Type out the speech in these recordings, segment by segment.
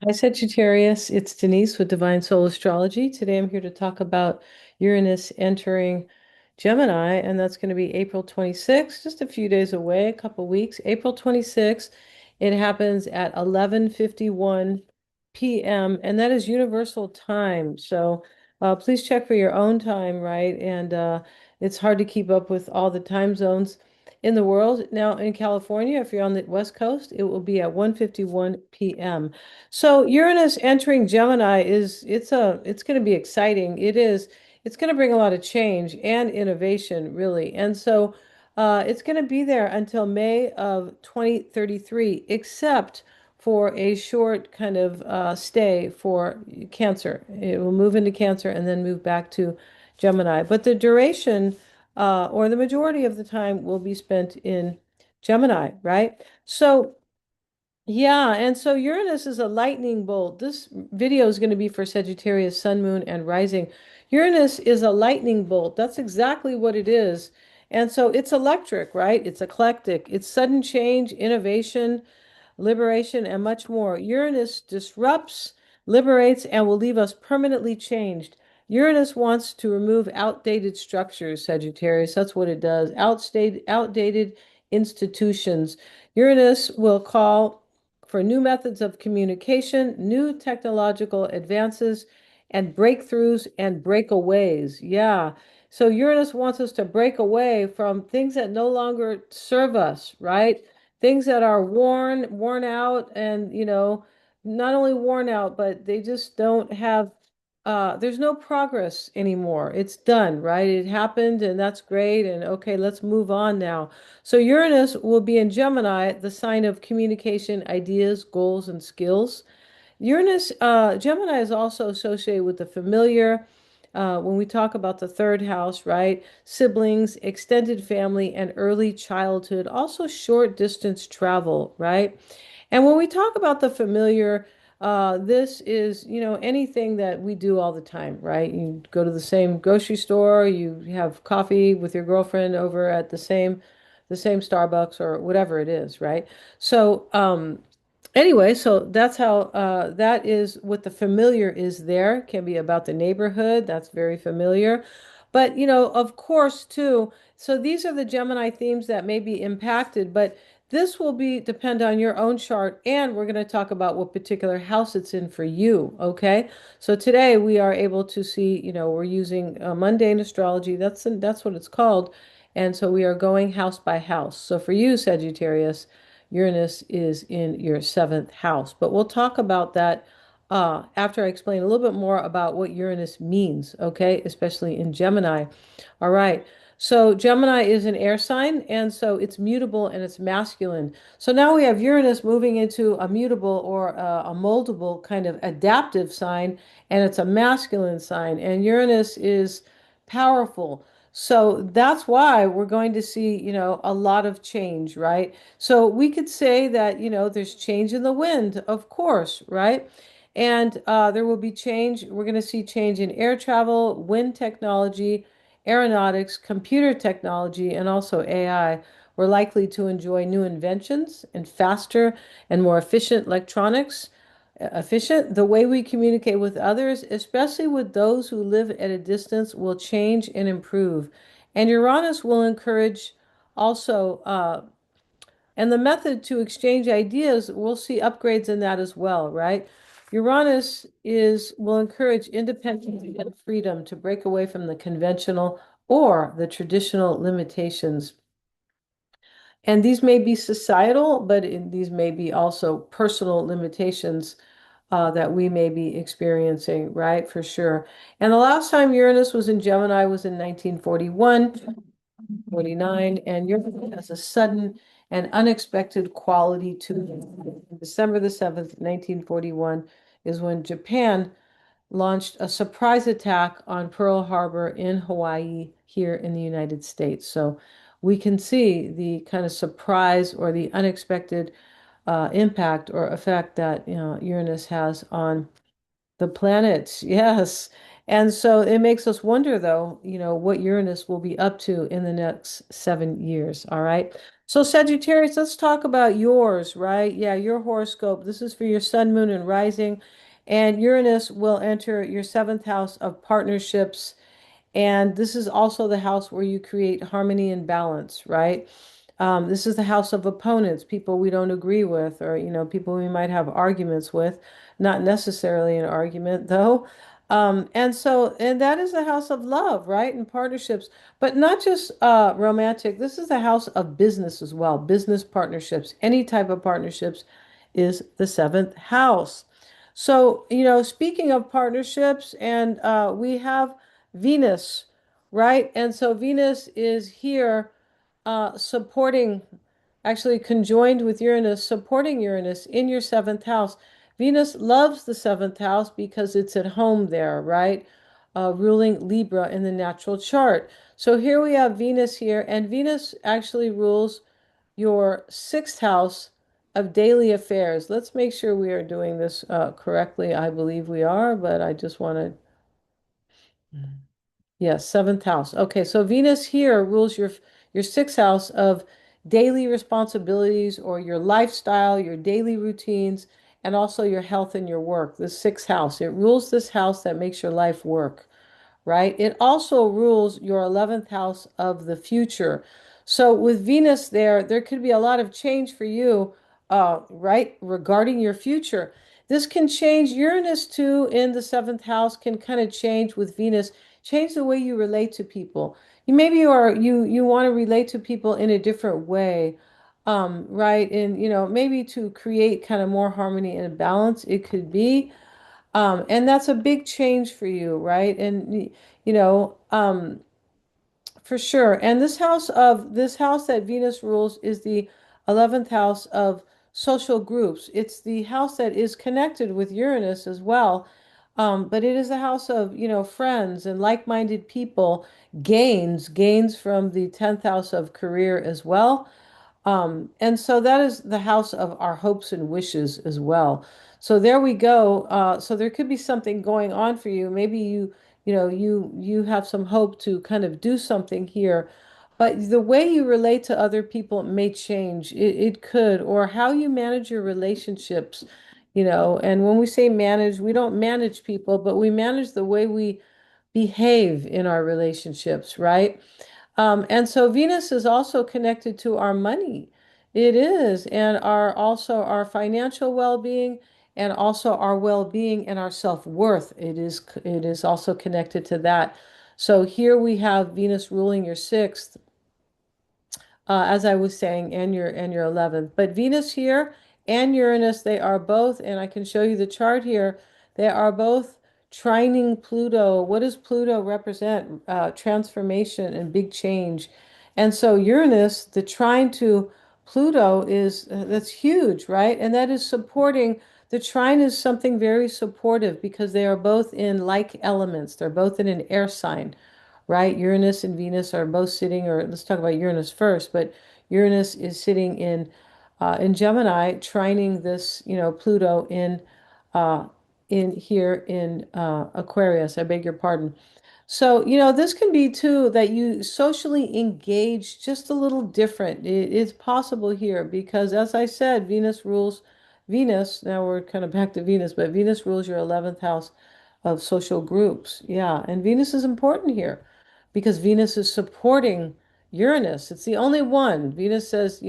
Hi, Sagittarius. It's Denise with Divine Soul Astrology. Today I'm here to talk about Uranus entering Gemini, and that's going to be April 26th, just a few days away, a couple weeks. April 26th, it happens at 11:51 p.m., and that is universal time. So please check for your own time, right? And it's hard to keep up with all the time zones in the world. Now, in California, if you're on the West Coast, it will be at 1:51 p.m. So Uranus entering Gemini it's going to be exciting. It's going to bring a lot of change and innovation, really. And so it's going to be there until May of 2033, except for a short kind of stay for Cancer. It will move into Cancer and then move back to Gemini. But the duration, or the majority of the time, will be spent in Gemini, right? So yeah, and so Uranus is a lightning bolt. This video is going to be for Sagittarius, Sun, Moon, and Rising. Uranus is a lightning bolt. That's exactly what it is. And so it's electric, right? It's eclectic. It's sudden change, innovation, liberation, and much more. Uranus disrupts, liberates, and will leave us permanently changed. Uranus wants to remove outdated structures, Sagittarius. That's what it does. Outdated institutions. Uranus will call for new methods of communication, new technological advances, and breakthroughs and breakaways. Yeah. So Uranus wants us to break away from things that no longer serve us, right? Things that are worn out, and not only worn out, but they just don't have there's no progress anymore. It's done, right? It happened and that's great. And okay, let's move on now. So Uranus will be in Gemini, the sign of communication, ideas, goals, and skills. Gemini is also associated with the familiar. When we talk about the third house, right? Siblings, extended family, and early childhood, also short distance travel, right? And when we talk about the familiar, this is, anything that we do all the time, right? You go to the same grocery store, you have coffee with your girlfriend over at the same Starbucks or whatever it is, right? So, anyway, so that's how that is what the familiar is there. Can be about the neighborhood. That's very familiar. But, of course, too. So these are the Gemini themes that may be impacted, but this will be depend on your own chart, and we're going to talk about what particular house it's in for you. Okay. So today we are able to see, we're using mundane astrology. That's what it's called. And so we are going house by house. So for you, Sagittarius, Uranus is in your seventh house. But we'll talk about that after I explain a little bit more about what Uranus means, okay? Especially in Gemini. All right. So Gemini is an air sign, and so it's mutable and it's masculine. So now we have Uranus moving into a mutable or a moldable kind of adaptive sign, and it's a masculine sign. And Uranus is powerful. So that's why we're going to see, a lot of change, right? So we could say that, there's change in the wind, of course, right? And there will be change. We're going to see change in air travel, wind technology, aeronautics, computer technology, and also AI. We're likely to enjoy new inventions and faster and more efficient electronics. Efficient, the way we communicate with others, especially with those who live at a distance, will change and improve. And Uranus will encourage also and the method to exchange ideas, we'll see upgrades in that as well, right? Uranus is will encourage independence and freedom to break away from the conventional or the traditional limitations. And these may be societal, but these may be also personal limitations that we may be experiencing, right? For sure. And the last time Uranus was in Gemini was in 1941. 49, and Uranus has a sudden and unexpected quality to it. December the 7th, 1941, is when Japan launched a surprise attack on Pearl Harbor in Hawaii here in the United States. So we can see the kind of surprise or the unexpected impact or effect that Uranus has on the planets, yes. And so it makes us wonder, though, what Uranus will be up to in the next 7 years. All right. So Sagittarius, let's talk about yours, right? Yeah, your horoscope. This is for your sun, moon, and rising. And Uranus will enter your seventh house of partnerships. And this is also the house where you create harmony and balance, right? This is the house of opponents, people we don't agree with, or people we might have arguments with. Not necessarily an argument, though. And that is the house of love, right? And partnerships, but not just romantic. This is the house of business as well. Business partnerships, any type of partnerships, is the seventh house. So, speaking of partnerships, and we have Venus, right? And so Venus is here supporting, actually conjoined with Uranus, supporting Uranus in your seventh house. Venus loves the seventh house because it's at home there, right? Ruling Libra in the natural chart. So here we have Venus here, and Venus actually rules your sixth house of daily affairs. Let's make sure we are doing this correctly. I believe we are, but I just want to. Yes, seventh house. Okay, so Venus here rules your sixth house of daily responsibilities or your lifestyle, your daily routines, and also your health and your work. The sixth house. It rules this house that makes your life work, right? It also rules your 11th house of the future. So with Venus there, there could be a lot of change for you, right, regarding your future. This can change. Uranus too in the seventh house can kind of change with Venus, change the way you relate to people. You maybe you want to relate to people in a different way, right? And maybe to create kind of more harmony and balance, it could be. And that's a big change for you, right? And you know, um, for sure. And this house that Venus rules is the 11th house of social groups. It's the house that is connected with Uranus as well. But it is the house of, friends and like-minded people, gains from the 10th house of career as well. And so that is the house of our hopes and wishes as well. So there we go. So there could be something going on for you. Maybe you have some hope to kind of do something here, but the way you relate to other people may change. It could, or how you manage your relationships, And when we say manage, we don't manage people, but we manage the way we behave in our relationships, right? And so Venus is also connected to our money. It is, and our financial well-being and also our well-being and our self-worth. It is also connected to that. So here we have Venus ruling your sixth, as I was saying, and your 11th. But Venus here and Uranus, they are both, and I can show you the chart here, they are both trining Pluto. What does Pluto represent? Transformation and big change. And so Uranus, the trine to Pluto is that's huge, right? And that is supporting. The trine is something very supportive because they are both in like elements. They're both in an air sign, right? Uranus and Venus are both sitting, or let's talk about Uranus first, but Uranus is sitting in Gemini, trining this, Pluto in here in Aquarius. I beg your pardon. So, this can be too that you socially engage just a little different. It is possible here because, as I said, Venus rules Venus. Now we're kind of back to Venus, but Venus rules your 11th house of social groups. Yeah, and Venus is important here because Venus is supporting Uranus. It's the only one. Venus says,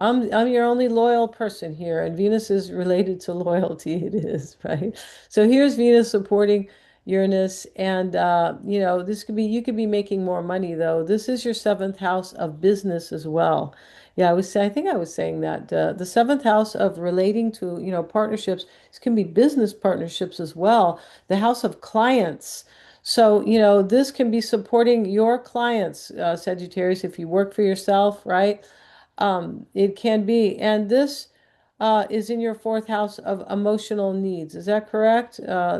I'm your only loyal person here, and Venus is related to loyalty. It is, right? So here's Venus supporting Uranus, and this could be you could be making more money though. This is your seventh house of business as well. Yeah, I think I was saying that the seventh house of relating to, partnerships. This can be business partnerships as well. The house of clients. So, this can be supporting your clients, Sagittarius, if you work for yourself, right? It can be. And this is in your fourth house of emotional needs. Is that correct? No,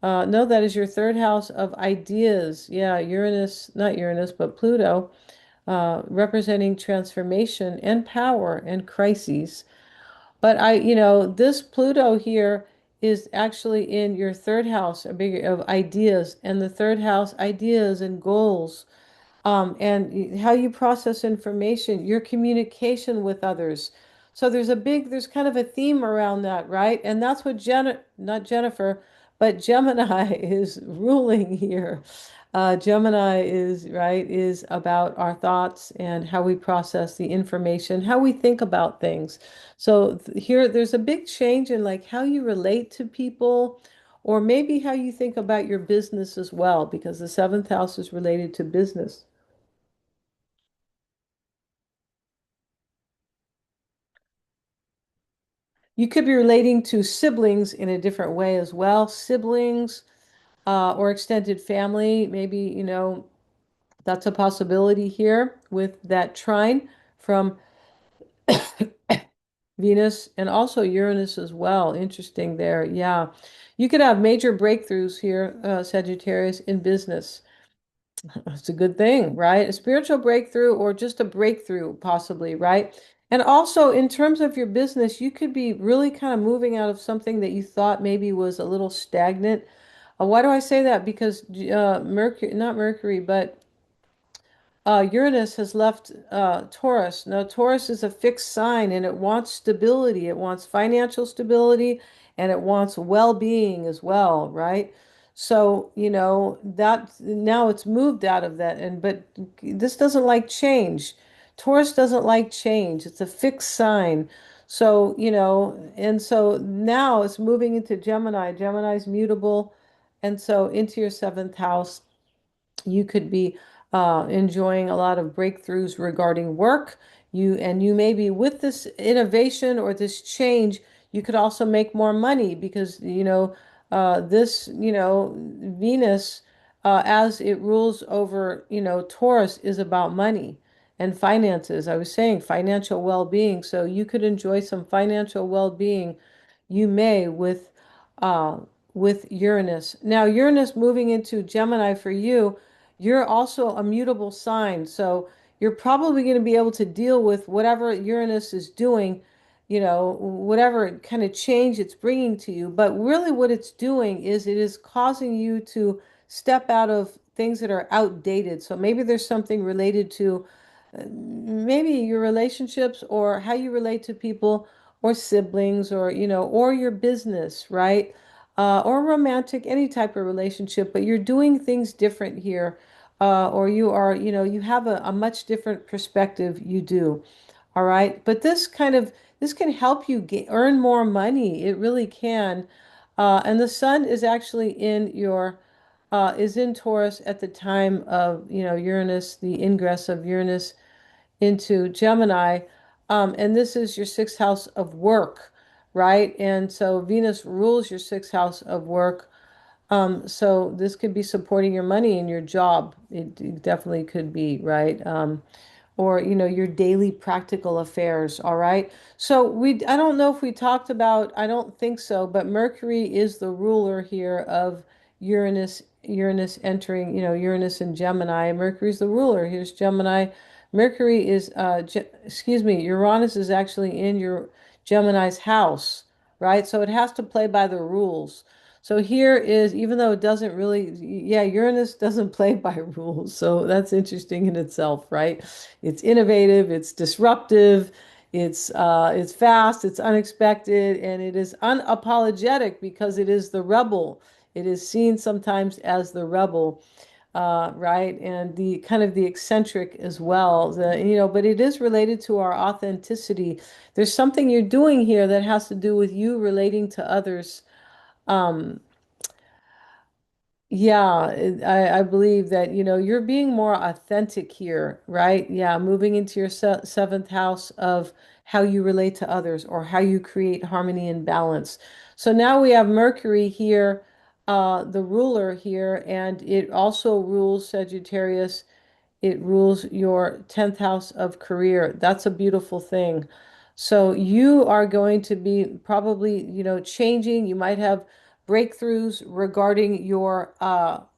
that is your third house of ideas. Yeah, Uranus, not Uranus, but Pluto, representing transformation and power and crises. But this Pluto here is actually in your third house, a bigger of ideas, and the third house, ideas and goals. and how you process information, your communication with others. So there's kind of a theme around that, right? And that's what not Jennifer, but Gemini is ruling here. Gemini is, right, is about our thoughts and how we process the information, how we think about things. So here, there's a big change in like how you relate to people, or maybe how you think about your business as well, because the seventh house is related to business. You could be relating to siblings in a different way as well. Siblings, or extended family. Maybe, that's a possibility here with that trine from Venus and also Uranus as well. Interesting there. Yeah. You could have major breakthroughs here, Sagittarius, in business. It's a good thing, right? A spiritual breakthrough or just a breakthrough, possibly, right? And also, in terms of your business, you could be really kind of moving out of something that you thought maybe was a little stagnant. Why do I say that? Because Mercury, not Mercury, but Uranus has left Taurus. Now, Taurus is a fixed sign and it wants stability. It wants financial stability and it wants well-being as well, right? So, that now it's moved out of that. But this doesn't like change. Taurus doesn't like change. It's a fixed sign. So, and so now it's moving into Gemini. Gemini's mutable. And so into your seventh house you could be enjoying a lot of breakthroughs regarding work. You maybe with this innovation or this change, you could also make more money because this Venus, as it rules over Taurus, is about money and finances. I was saying financial well-being, so you could enjoy some financial well-being. You may uh, with Uranus. Now, Uranus moving into Gemini for you, you're also a mutable sign. So you're probably going to be able to deal with whatever Uranus is doing, whatever kind of change it's bringing to you. But really, what it's doing is it is causing you to step out of things that are outdated. So maybe there's something related to maybe your relationships or how you relate to people or siblings or or your business, right? Or romantic, any type of relationship, but you're doing things different here, or you are, you have a much different perspective. You do. All right. But this can help you earn more money. It really can. And the sun is actually is in Taurus at the time of, Uranus, the ingress of Uranus into Gemini. And this is your sixth house of work, right? And so Venus rules your sixth house of work. So this could be supporting your money and your job. It definitely could be, right? Or your daily practical affairs. All right. So I don't know if we talked about, I don't think so, but Mercury is the ruler here of Uranus entering, Uranus and Gemini. Mercury's the ruler. Here's Gemini. Mercury is excuse me, Uranus is actually in your Gemini's house, right? So it has to play by the rules. So here is, even though it doesn't really, yeah, Uranus doesn't play by rules. So that's interesting in itself, right? It's innovative, it's disruptive, it's fast, it's unexpected, and it is unapologetic because it is the rebel. It is seen sometimes as the rebel, right? And the kind of the eccentric as well. But it is related to our authenticity. There's something you're doing here that has to do with you relating to others. Um, yeah, I believe that, you're being more authentic here, right? Yeah, moving into your se seventh house of how you relate to others or how you create harmony and balance. So now we have Mercury here, the ruler here, and it also rules Sagittarius. It rules your 10th house of career. That's a beautiful thing. So you are going to be probably, changing. You might have breakthroughs regarding your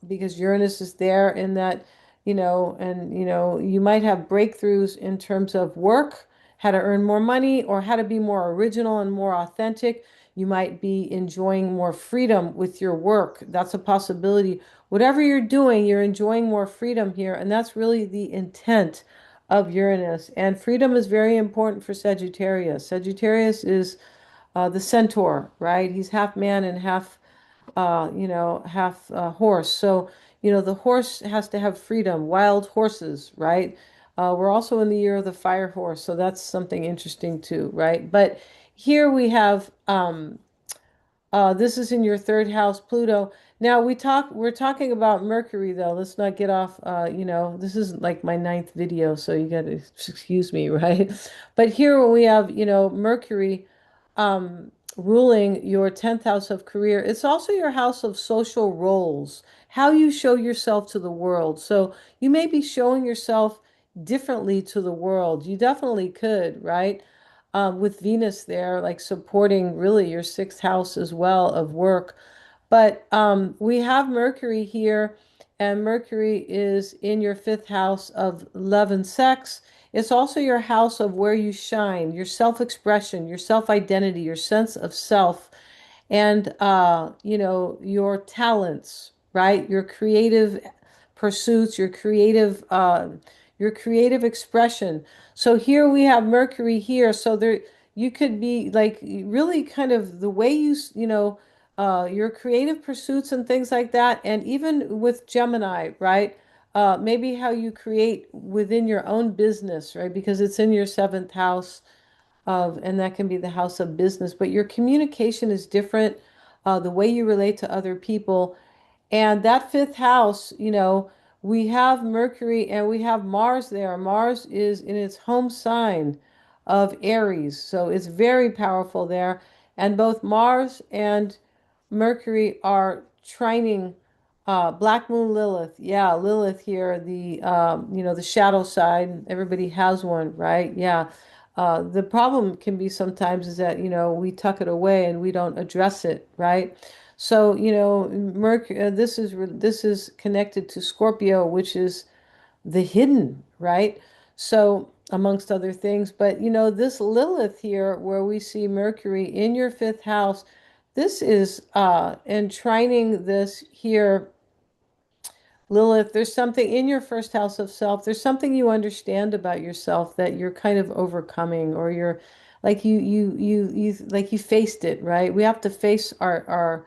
because Uranus is there in that, and you might have breakthroughs in terms of work how to earn more money or how to be more original and more authentic. You might be enjoying more freedom with your work. That's a possibility. Whatever you're doing, you're enjoying more freedom here. And that's really the intent of Uranus. And freedom is very important for Sagittarius. Sagittarius is the centaur, right? He's half man and half horse. So, the horse has to have freedom, wild horses, right? We're also in the year of the fire horse, so that's something interesting too, right? But here we have this is in your third house, Pluto. Now we're talking about Mercury though. Let's not get off, this is like my ninth video, so you got to excuse me, right? But here when we have, Mercury ruling your 10th house of career, it's also your house of social roles, how you show yourself to the world. So you may be showing yourself differently to the world. You definitely could, right? With Venus there, like supporting really your sixth house as well of work. But we have Mercury here, and Mercury is in your fifth house of love and sex. It's also your house of where you shine, your self-expression, your self-identity, your sense of self, and your talents, right? Your creative pursuits, your creative expression. So here we have Mercury here. So there you could be like really kind of the way your creative pursuits and things like that. And even with Gemini, right? Maybe how you create within your own business, right? Because it's in your seventh house and that can be the house of business, but your communication is different, the way you relate to other people. And that fifth house, we have Mercury and we have Mars there. Mars is in its home sign of Aries, so it's very powerful there. And both Mars and Mercury are trining Black Moon Lilith. Yeah, Lilith here, the shadow side. Everybody has one, right? Yeah. The problem can be sometimes is that, we tuck it away and we don't address it, right? So, Mercury, this is connected to Scorpio, which is the hidden, right? So, amongst other things, but this Lilith here, where we see Mercury in your fifth house, this is entrining this here Lilith, there's something in your first house of self. There's something you understand about yourself that you're kind of overcoming, or you're like you faced it, right? We have to face our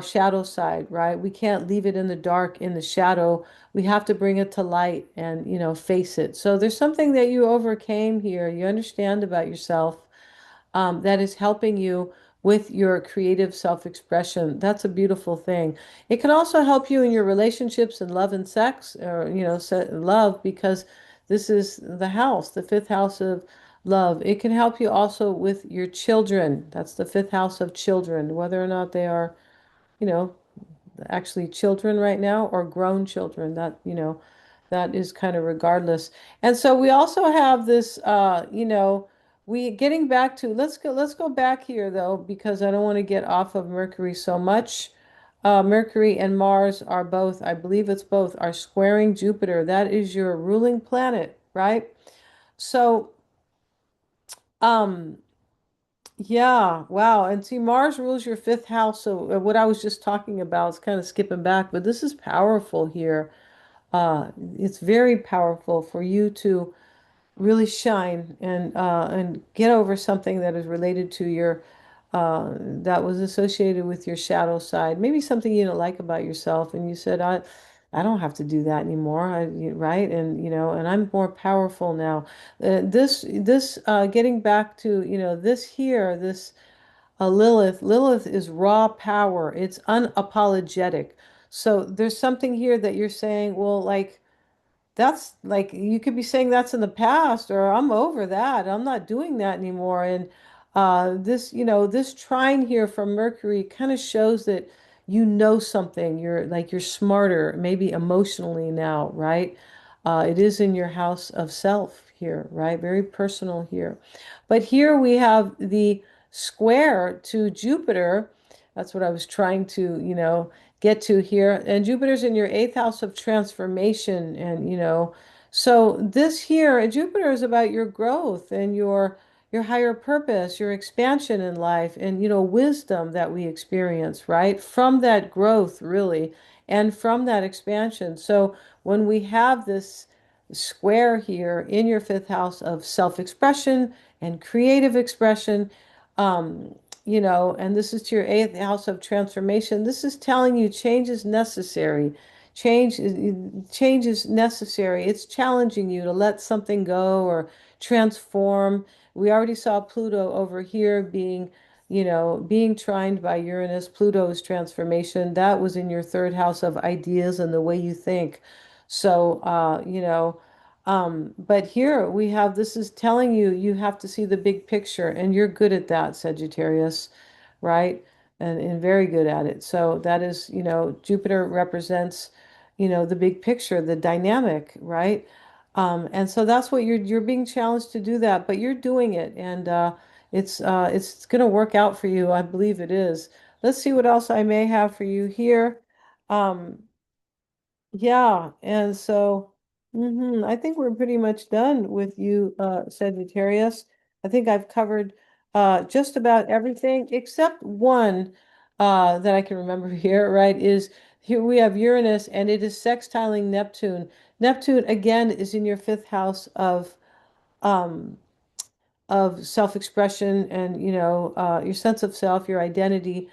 shadow side, right? We can't leave it in the dark, in the shadow. We have to bring it to light and, face it. So there's something that you overcame here. You understand about yourself that is helping you with your creative self-expression. That's a beautiful thing. It can also help you in your relationships and love and sex, or, love, because this is the house, the fifth house of love. It can help you also with your children. That's the fifth house of children, whether or not they are, you know, actually children right now or grown children. That is kind of regardless. And so we also have this, we getting back to, let's go back here though, because I don't want to get off of Mercury so much. Mercury and Mars are both, I believe it's both, are squaring Jupiter. That is your ruling planet, right? So, um, yeah, wow. And see, Mars rules your fifth house. So what I was just talking about is kind of skipping back, but this is powerful here. It's very powerful for you to really shine and get over something that is related to your that was associated with your shadow side. Maybe something you don't like about yourself, and you said, I don't have to do that anymore, right? And and I'm more powerful now. This getting back to this here, this Lilith is raw power. It's unapologetic. So there's something here that you're saying, well, like that's like you could be saying that's in the past, or I'm over that. I'm not doing that anymore. And this trine here from Mercury kind of shows that something. You're smarter, maybe emotionally now, right? It is in your house of self here, right? Very personal here. But here we have the square to Jupiter. That's what I was trying to, get to here. And Jupiter's in your eighth house of transformation and, So this here, Jupiter is about your growth and your higher purpose, your expansion in life, and wisdom that we experience, right? From that growth, really, and from that expansion. So when we have this square here in your fifth house of self-expression and creative expression, um, and this is to your eighth house of transformation, this is telling you change is necessary. Change is change is necessary. It's challenging you to let something go or transform. We already saw Pluto over here being trined by Uranus. Pluto's transformation. That was in your third house of ideas and the way you think. So, but here we have this is telling you you have to see the big picture, and you're good at that, Sagittarius, right? And very good at it. So that is, Jupiter represents, the big picture, the dynamic, right? And so that's what you're being challenged to do that, but you're doing it, and it's going to work out for you. I believe it is. Let's see what else I may have for you here. Um, yeah, and so I think we're pretty much done with you, Sagittarius. I think I've covered just about everything except one that I can remember here, right? Is here we have Uranus and it is sextiling Neptune. Neptune again is in your fifth house um, of self-expression and your sense of self, your identity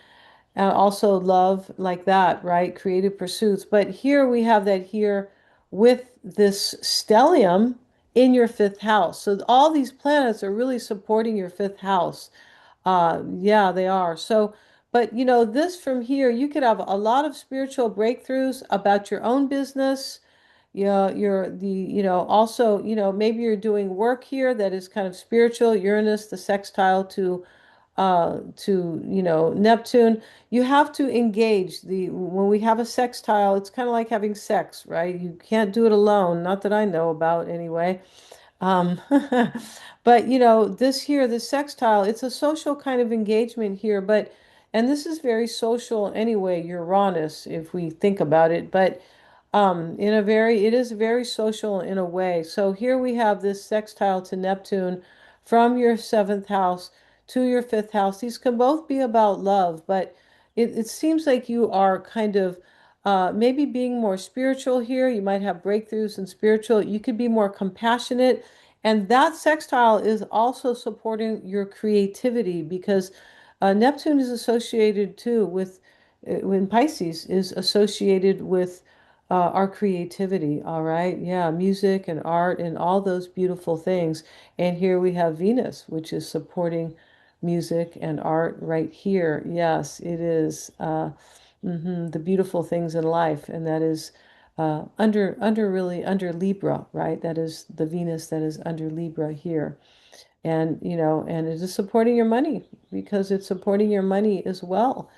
and also love like that, right? Creative pursuits. But here we have that here with this stellium in your fifth house. So all these planets are really supporting your fifth house. Yeah, they are. So, but this from here, you could have a lot of spiritual breakthroughs about your own business. Yeah, also, maybe you're doing work here that is kind of spiritual. Uranus, the sextile to Neptune. You have to engage the when we have a sextile, it's kind of like having sex, right? You can't do it alone, not that I know about anyway. um but this here, the sextile, it's a social kind of engagement here, but and this is very social anyway, Uranus, if we think about it, but it is very social in a way. So here we have this sextile to Neptune from your seventh house to your fifth house. These can both be about love, but it seems like you are kind of maybe being more spiritual here. You might have breakthroughs in spiritual. You could be more compassionate. And that sextile is also supporting your creativity because Neptune is associated too with, when Pisces is associated with our creativity, all right? Yeah, music and art and all those beautiful things. And here we have Venus, which is supporting music and art right here. Yes, it is the beautiful things in life, and that is under Libra, right? That is the Venus that is under Libra here. And and it is supporting your money because it's supporting your money as well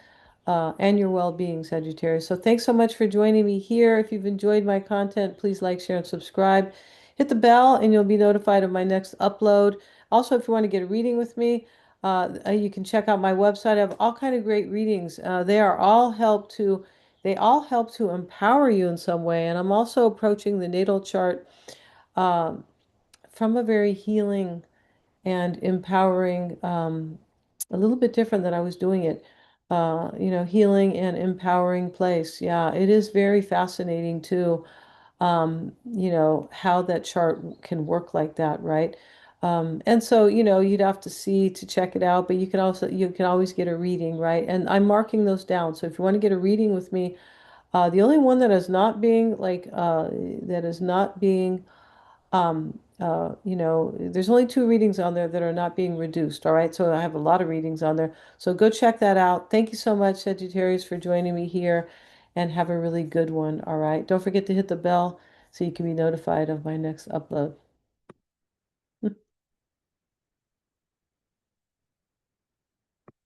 and your well-being, Sagittarius. So thanks so much for joining me here. If you've enjoyed my content, please like, share, and subscribe. Hit the bell and you'll be notified of my next upload. Also, if you want to get a reading with me, you can check out my website. I have all kind of great readings. They all help to empower you in some way. And I'm also approaching the natal chart um, from a very healing and empowering, a little bit different than I was doing it. Healing and empowering place. Yeah, it is very fascinating too. How that chart can work like that, right? And so, you'd have to see to check it out, but you can always get a reading, right? And I'm marking those down. So if you want to get a reading with me, the only one that is not being there's only two readings on there that are not being reduced. All right. So I have a lot of readings on there. So go check that out. Thank you so much, Sagittarius, for joining me here and have a really good one. All right. Don't forget to hit the bell so you can be notified of my next upload.